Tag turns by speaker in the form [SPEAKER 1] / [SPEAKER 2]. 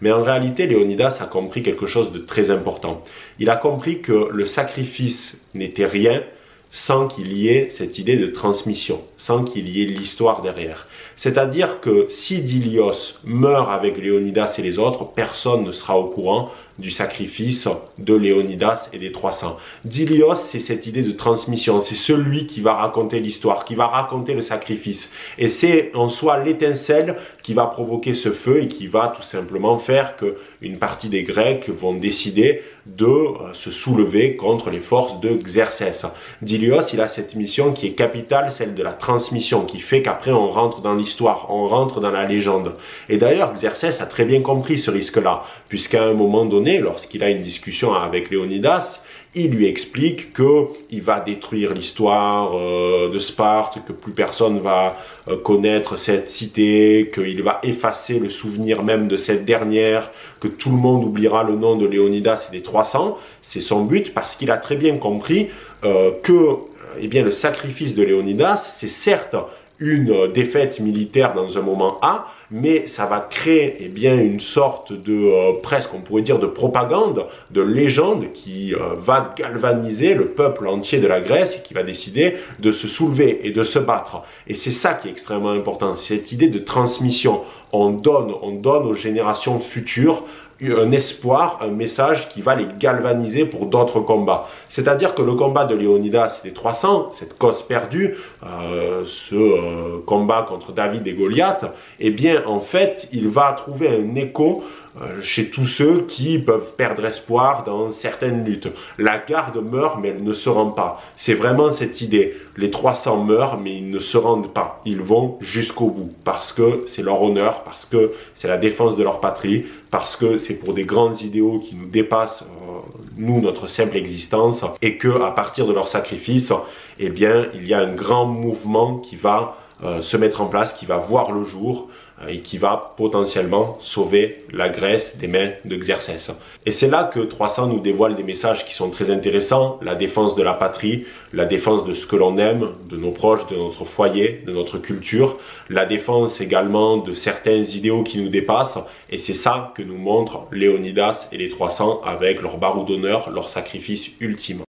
[SPEAKER 1] Mais en réalité, Léonidas a compris quelque chose de très important. Il a compris que le sacrifice n'était rien sans qu'il y ait cette idée de transmission, sans qu'il y ait l'histoire derrière. C'est-à-dire que si Dilios meurt avec Léonidas et les autres, personne ne sera au courant du sacrifice de Léonidas et des 300. Dilios, c'est cette idée de transmission, c'est celui qui va raconter l'histoire, qui va raconter le sacrifice. Et c'est en soi l'étincelle qui va provoquer ce feu et qui va tout simplement faire que une partie des Grecs vont décider de se soulever contre les forces de Xerxès. Dilios, il a cette mission qui est capitale, celle de la transmission, qui fait qu'après on rentre dans l'histoire, on rentre dans la légende. Et d'ailleurs, Xerxès a très bien compris ce risque-là, puisqu'à un moment donné, lorsqu'il a une discussion avec Léonidas, il lui explique qu'il va détruire l'histoire de Sparte, que plus personne va connaître cette cité, qu'il va effacer le souvenir même de cette dernière, que tout le monde oubliera le nom de Léonidas et des 300. C'est son but parce qu'il a très bien compris que le sacrifice de Léonidas, c'est certes une défaite militaire dans un moment A, mais ça va créer une sorte de, presque on pourrait dire de propagande, de légende qui va galvaniser le peuple entier de la Grèce et qui va décider de se soulever et de se battre. Et c'est ça qui est extrêmement important, c'est cette idée de transmission. On donne aux générations futures un espoir, un message qui va les galvaniser pour d'autres combats. C'est-à-dire que le combat de Léonidas et des 300, cette cause perdue, combat contre David et Goliath, en fait, il va trouver un écho chez tous ceux qui peuvent perdre espoir dans certaines luttes. La garde meurt, mais elle ne se rend pas. C'est vraiment cette idée. Les 300 meurent, mais ils ne se rendent pas. Ils vont jusqu'au bout, parce que c'est leur honneur, parce que c'est la défense de leur patrie, parce que c'est pour des grands idéaux qui nous dépassent, nous, notre simple existence, et que à partir de leur sacrifice, il y a un grand mouvement qui va se mettre en place, qui va voir le jour et qui va potentiellement sauver la Grèce des mains de Xerxès. Et c'est là que 300 nous dévoile des messages qui sont très intéressants, la défense de la patrie, la défense de ce que l'on aime, de nos proches, de notre foyer, de notre culture, la défense également de certains idéaux qui nous dépassent, et c'est ça que nous montrent Léonidas et les 300 avec leur barreau d'honneur, leur sacrifice ultime.